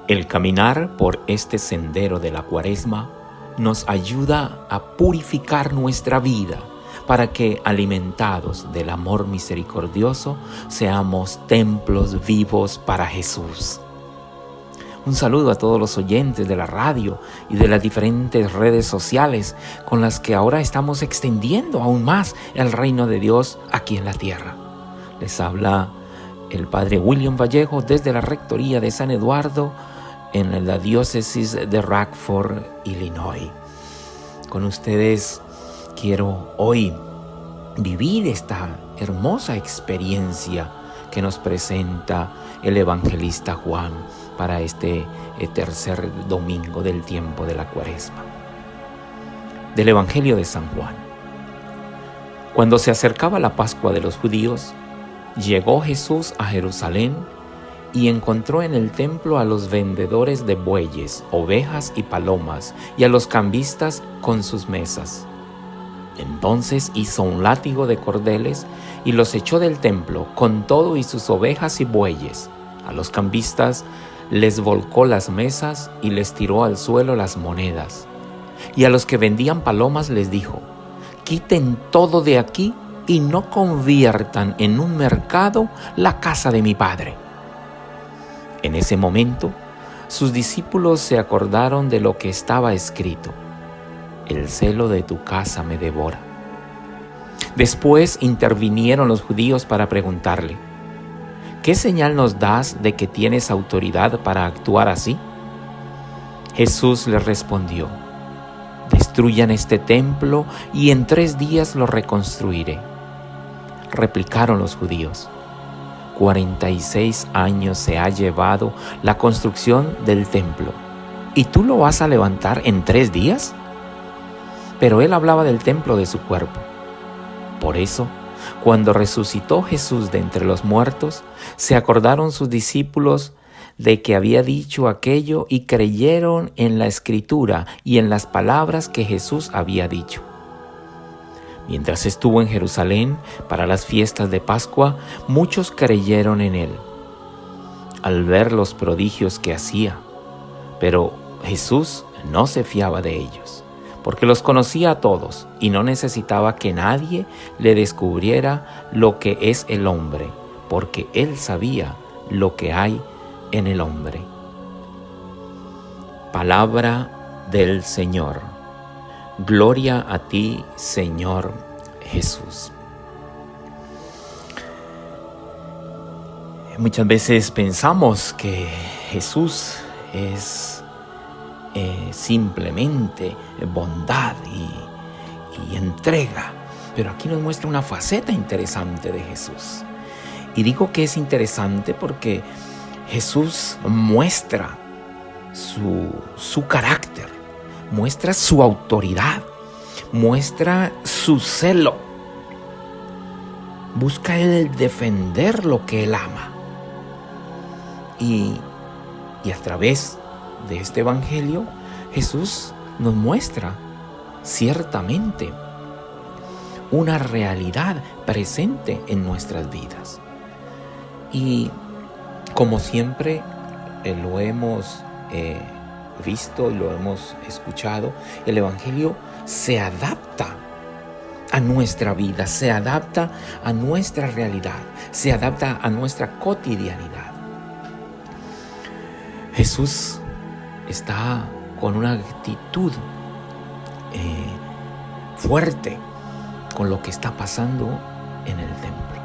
El caminar por este sendero de la Cuaresma nos ayuda a purificar nuestra vida para que, alimentados del amor misericordioso, seamos templos vivos para Jesús. Un saludo a todos los oyentes de la radio y de las diferentes redes sociales con las que ahora estamos extendiendo aún más el reino de Dios aquí en la tierra. Les habla el Padre William Vallejo desde la Rectoría de San Eduardo en la diócesis de Rockford, Illinois. Con ustedes quiero hoy vivir esta hermosa experiencia que nos presenta el evangelista Juan para este tercer domingo del tiempo de la Cuaresma. Del Evangelio de San Juan. Cuando se acercaba la Pascua de los judíos, llegó Jesús a Jerusalén y encontró en el templo a los vendedores de bueyes, ovejas y palomas, y a los cambistas con sus mesas. Entonces hizo un látigo de cordeles y los echó del templo, con todo y sus ovejas y bueyes. A los cambistas les volcó las mesas y les tiró al suelo las monedas. Y a los que vendían palomas les dijo: «Quiten todo de aquí y no conviertan en un mercado la casa de mi Padre». En ese momento, sus discípulos se acordaron de lo que estaba escrito: «El celo de tu casa me devora». Después intervinieron los judíos para preguntarle: «¿Qué señal nos das de que tienes autoridad para actuar así?». Jesús les respondió: «Destruyan este templo y en 3 días lo reconstruiré». Replicaron los judíos: 46 años se ha llevado la construcción del templo, ¿y tú lo vas a levantar en 3 días? Pero él hablaba del templo de su cuerpo. Por eso, cuando resucitó Jesús de entre los muertos, se acordaron sus discípulos de que había dicho aquello y creyeron en la Escritura y en las palabras que Jesús había dicho. Mientras estuvo en Jerusalén para las fiestas de Pascua, muchos creyeron en él, al ver los prodigios que hacía. Pero Jesús no se fiaba de ellos, porque los conocía a todos y no necesitaba que nadie le descubriera lo que es el hombre, porque él sabía lo que hay en el hombre. Palabra del Señor. Gloria a ti, Señor Jesús. Muchas veces pensamos que Jesús es simplemente bondad y entrega, pero aquí nos muestra una faceta interesante de Jesús. Y digo que es interesante porque Jesús muestra su carácter, muestra su autoridad, muestra su celo. Busca él defender lo que él ama. Y a través de este evangelio, Jesús nos muestra ciertamente una realidad presente en nuestras vidas. Y como siempre lo hemos visto y lo hemos escuchado, el evangelio se adapta a nuestra vida, se adapta a nuestra realidad, se adapta a nuestra cotidianidad. Jesús está con una actitud fuerte con lo que está pasando en el templo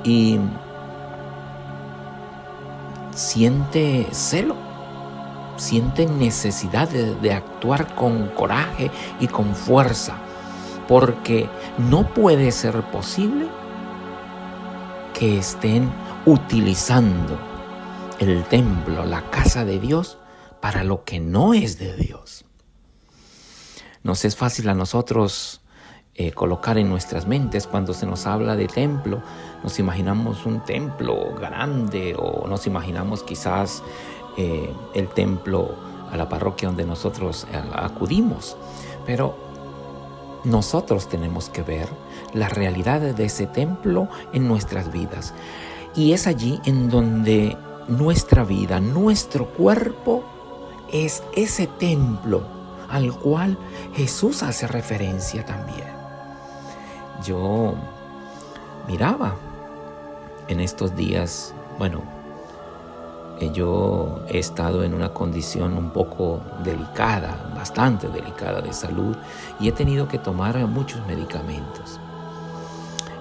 y siente celo, siente necesidad de actuar con coraje y con fuerza, porque no puede ser posible que estén utilizando el templo, la casa de Dios, para lo que no es de Dios. Nos es fácil a nosotros colocar en nuestras mentes cuando se nos habla de templo, nos imaginamos un templo grande o nos imaginamos quizás el templo a la parroquia donde nosotros acudimos, pero nosotros tenemos que ver la realidad de ese templo en nuestras vidas, y es allí en donde nuestra vida, nuestro cuerpo es ese templo al cual Jesús hace referencia también. Yo miraba en estos días, yo he estado en una condición un poco delicada, bastante delicada de salud, y he tenido que tomar muchos medicamentos.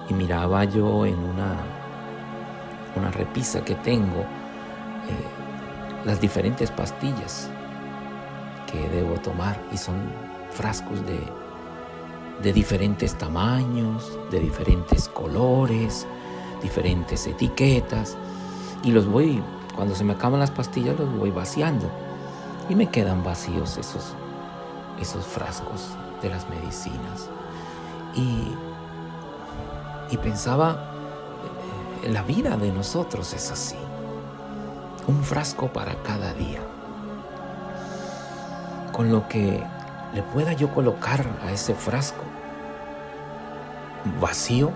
Y miraba yo en una repisa que tengo las diferentes pastillas que debo tomar, y son frascos de diferentes tamaños, de diferentes colores, diferentes etiquetas, y cuando se me acaban las pastillas los voy vaciando y me quedan vacíos esos frascos de las medicinas. Y pensaba, la vida de nosotros es así, un frasco para cada día, con lo que le pueda yo colocar a ese frasco vacío,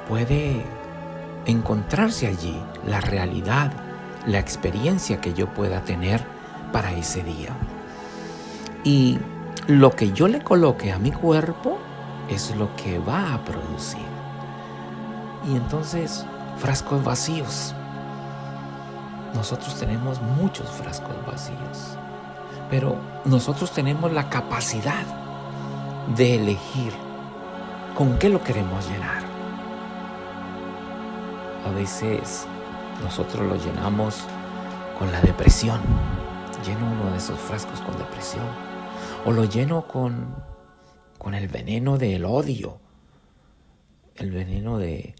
puede encontrarse allí la realidad, la experiencia que yo pueda tener para ese día. Y lo que yo le coloque a mi cuerpo es lo que va a producir. Y entonces, frascos vacíos. Nosotros tenemos muchos frascos vacíos, pero nosotros tenemos la capacidad de elegir con qué lo queremos llenar. A veces nosotros lo llenamos con la depresión. Lleno uno de esos frascos con depresión. O lo lleno con el veneno del odio, el veneno el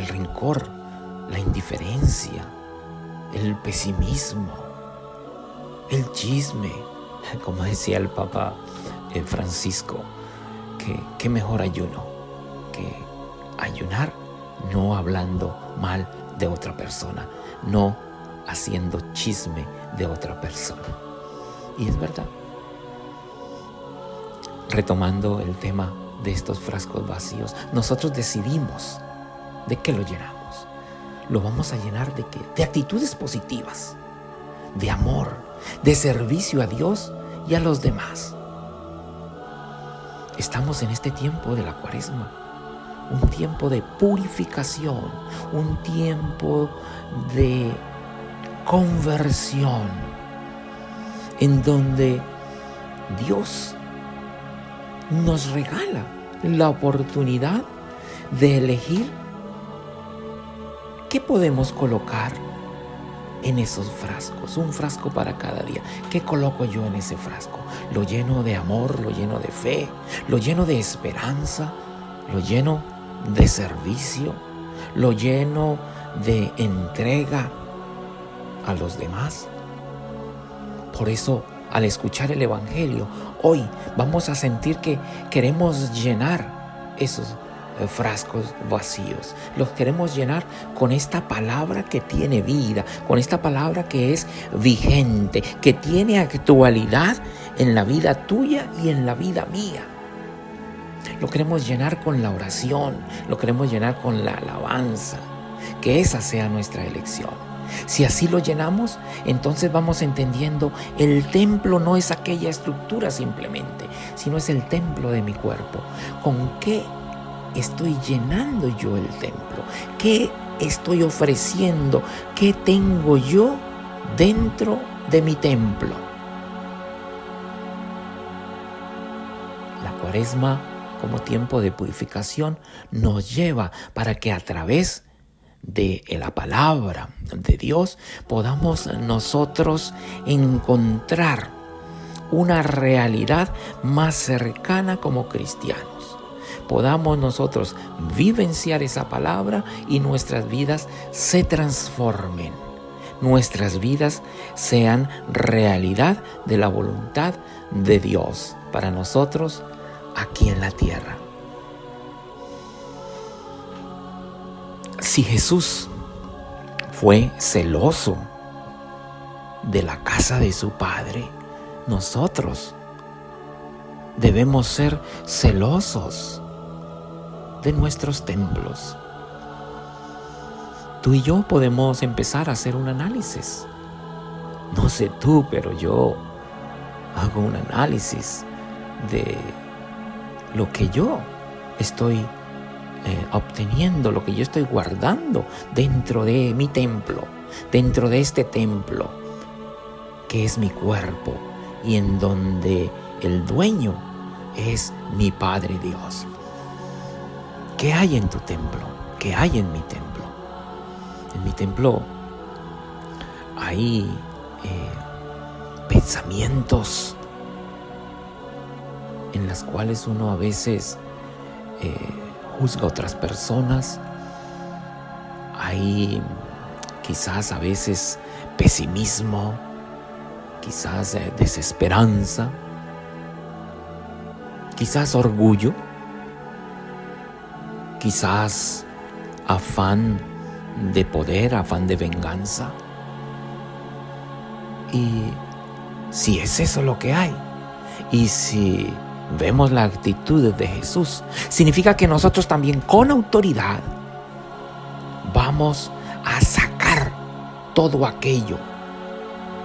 rencor, la indiferencia, el pesimismo, el chisme. Como decía el Papa Francisco, que mejor ayuno que ayunar no hablando mal de otra persona, no haciendo chisme de otra persona. Y es verdad. Retomando el tema de estos frascos vacíos, nosotros decidimos de qué lo llenamos. Lo vamos a llenar de qué? De actitudes positivas, de amor, de servicio a Dios y a los demás. Estamos en este tiempo de la Cuaresma, un tiempo de purificación, un tiempo de conversión, en donde Dios nos regala la oportunidad de elegir qué podemos colocar en esos frascos, un frasco para cada día. ¿Qué coloco yo en ese frasco? ¿Lo lleno de amor, lo lleno de fe, lo lleno de esperanza, lo lleno de servicio, lo lleno de entrega a los demás? Por eso, al escuchar el Evangelio, hoy vamos a sentir que queremos llenar esos frascos vacíos. Los queremos llenar con esta palabra que tiene vida, con esta palabra que es vigente, que tiene actualidad en la vida tuya y en la vida mía. Lo queremos llenar con la oración, lo queremos llenar con la alabanza, que esa sea nuestra elección. Si así lo llenamos, entonces vamos entendiendo, el templo no es aquella estructura simplemente, sino es el templo de mi cuerpo. ¿Con qué estoy llenando yo el templo? ¿Qué estoy ofreciendo? ¿Qué tengo yo dentro de mi templo? La Cuaresma, como tiempo de purificación, nos lleva para que a través de la palabra de Dios podamos nosotros encontrar una realidad más cercana como cristianos. Podamos nosotros vivenciar esa palabra y nuestras vidas se transformen. Nuestras vidas sean realidad de la voluntad de Dios para nosotros aquí en la tierra. Si Jesús fue celoso de la casa de su Padre, nosotros debemos ser celosos de nuestros templos. tú y yo podemos empezar a hacer un análisis. No sé tú, pero yo hago un análisis de lo que yo estoy obteniendo, lo que yo estoy guardando dentro de mi templo, dentro de este templo que es mi cuerpo y en donde el dueño es mi Padre Dios. ¿Qué hay en tu templo? ¿Qué hay en mi templo? En mi templo hay pensamientos en las cuales uno a veces juzga a otras personas. Hay quizás a veces pesimismo, quizás desesperanza, quizás orgullo, quizás afán de poder, afán de venganza. Y si es eso lo que hay, y si vemos la actitud de Jesús, significa que nosotros también con autoridad vamos a sacar todo aquello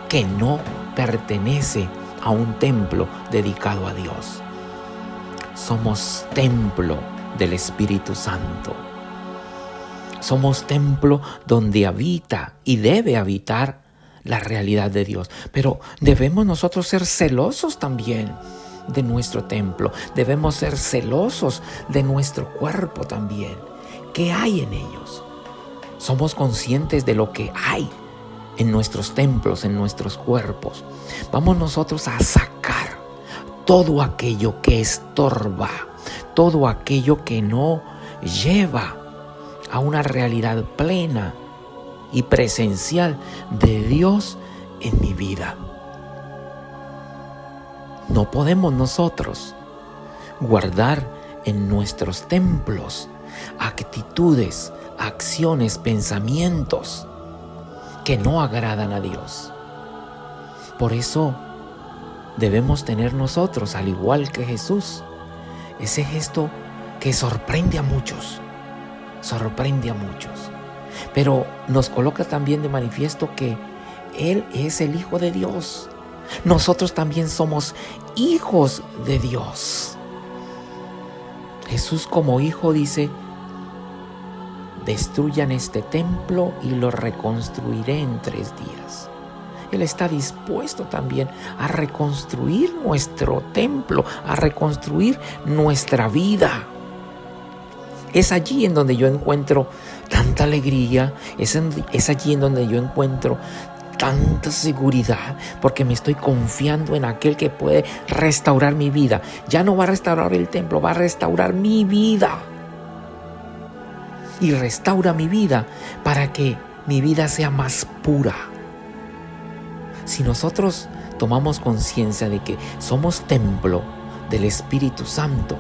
que no pertenece a un templo dedicado a Dios. Somos templo del Espíritu Santo. Somos templo donde habita y debe habitar la realidad de Dios. Pero debemos nosotros ser celosos también de nuestro templo. Debemos ser celosos de nuestro cuerpo también. ¿Qué hay en ellos? Somos conscientes de lo que hay en nuestros templos, en nuestros cuerpos. Vamos nosotros a sacar todo aquello que estorba, todo aquello que no lleva a una realidad plena y presencial de Dios en mi vida. No podemos nosotros guardar en nuestros templos actitudes, acciones, pensamientos que no agradan a Dios. Por eso debemos tener nosotros, al igual que Jesús, ese gesto que sorprende a muchos, pero nos coloca también de manifiesto que Él es el Hijo de Dios. Nosotros también somos hijos de Dios. Jesús como hijo dice: destruyan este templo y lo reconstruiré en 3 días. Él está dispuesto también a reconstruir nuestro templo, a reconstruir nuestra vida. Es allí en donde yo encuentro tanta alegría, es allí en donde yo encuentro tanta seguridad, porque me estoy confiando en aquel que puede restaurar mi vida. Ya no va a restaurar el templo, va a restaurar mi vida. Y restaura mi vida para que mi vida sea más pura. Si nosotros tomamos conciencia de que somos templo del Espíritu Santo,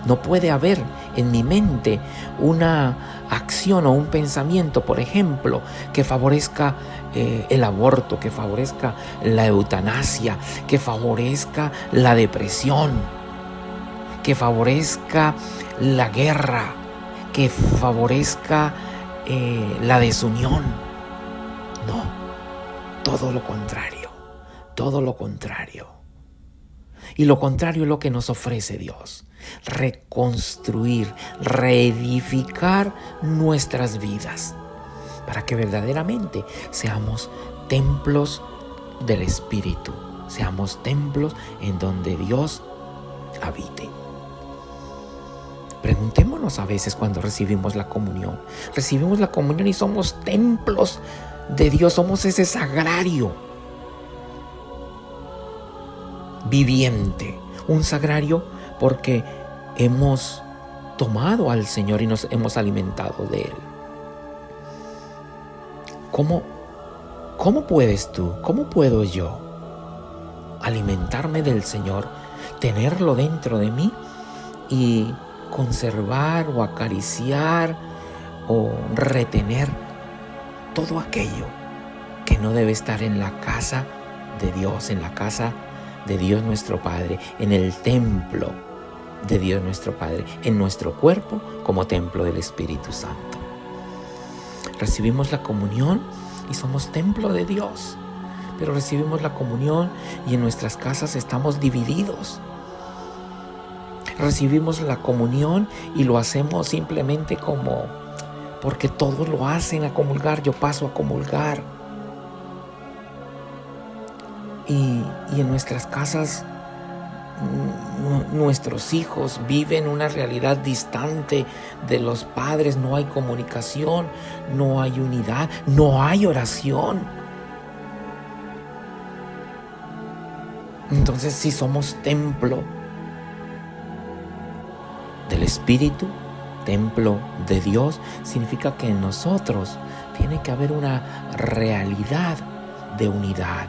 no puede haber en mi mente una acción o un pensamiento, por ejemplo, que favorezca el aborto, que favorezca la eutanasia, que favorezca la depresión, que favorezca la guerra, que favorezca la desunión. No, todo lo contrario, todo lo contrario. Y lo contrario es lo que nos ofrece Dios: reconstruir, reedificar nuestras vidas para que verdaderamente seamos templos del Espíritu, seamos templos en donde Dios habite. Preguntémonos a veces cuando recibimos la comunión. Recibimos la comunión y somos templos de Dios, somos ese sagrario viviente, un sagrario porque hemos tomado al Señor y nos hemos alimentado de Él. ¿Cómo puedes tú, cómo puedo yo alimentarme del Señor, tenerlo dentro de mí y conservar o acariciar o retener todo aquello que no debe estar en la casa de Dios, en la casa de Dios nuestro Padre, en el templo de Dios nuestro Padre, en nuestro cuerpo como templo del Espíritu Santo? Recibimos la comunión y somos templo de Dios. Pero recibimos la comunión y en nuestras casas estamos divididos. Recibimos la comunión y lo hacemos simplemente como porque todos lo hacen a comulgar, yo paso a comulgar. Y en nuestras casas nuestros hijos viven una realidad distante de los padres, no hay comunicación, no hay unidad, no hay oración. Entonces, si somos templo del Espíritu, templo de Dios, significa que en nosotros tiene que haber una realidad de unidad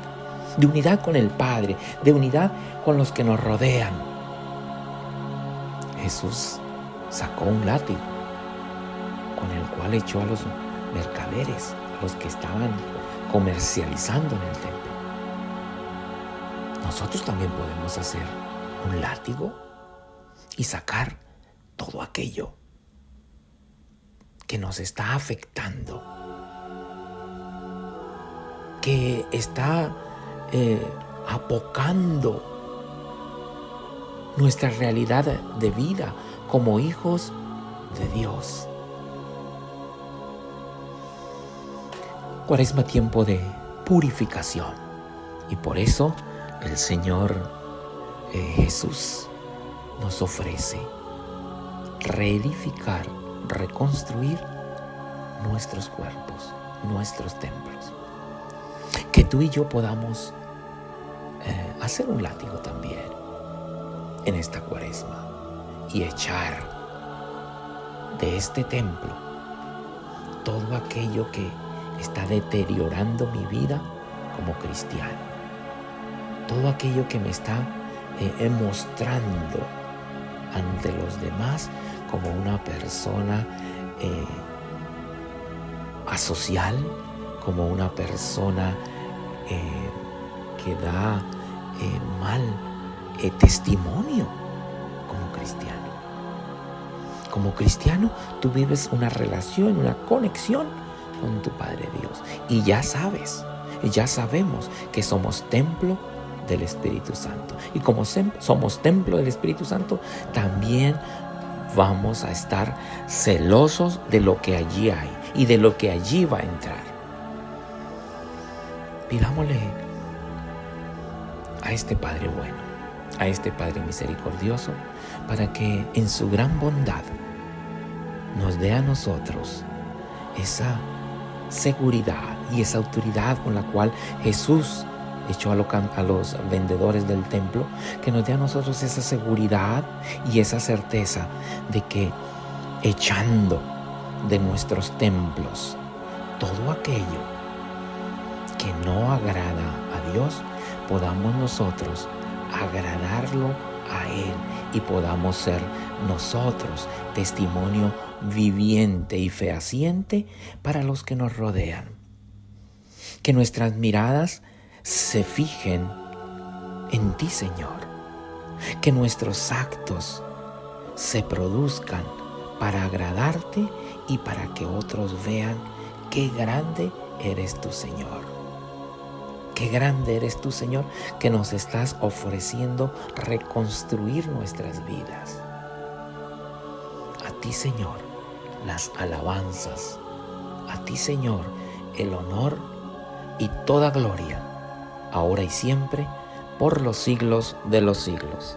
con el Padre, de unidad con los que nos rodean. Jesús sacó un látigo con el cual echó a los mercaderes, a los que estaban comercializando en el templo. Nosotros también podemos hacer un látigo y sacar todo aquello que nos está afectando, que está apocando nuestra realidad de vida como hijos de Dios. Cuaresma, tiempo de purificación, y por eso el Señor Jesús nos ofrece reedificar, reconstruir nuestros cuerpos, nuestros templos. Que tú y yo podamos hacer un látigo también en esta Cuaresma y echar de este templo todo aquello que está deteriorando mi vida como cristiano, todo aquello que me está mostrando ante los demás como una persona asocial, como una persona que da mal testimonio como cristiano. Como cristiano, tú vives una relación, una conexión con tu Padre Dios. Y ya sabemos que somos templo del Espíritu Santo. Y como somos templo del Espíritu Santo, también vamos a estar celosos de lo que allí hay y de lo que allí va a entrar. Pidámosle a este Padre bueno, a este Padre misericordioso, para que en su gran bondad nos dé a nosotros esa seguridad y esa autoridad con la cual Jesús echó a los vendedores del templo, que nos dé a nosotros esa seguridad y esa certeza de que echando de nuestros templos todo aquello que no agrada a Dios, podamos nosotros agradarlo a Él y podamos ser nosotros testimonio viviente y fehaciente para los que nos rodean. Que nuestras miradas se fijen en ti, Señor. Que nuestros actos se produzcan para agradarte y para que otros vean qué grande eres tú, Señor. Qué grande eres tú, Señor, que nos estás ofreciendo reconstruir nuestras vidas. A ti, Señor, las alabanzas. A ti, Señor, el honor y toda gloria, ahora y siempre, por los siglos de los siglos.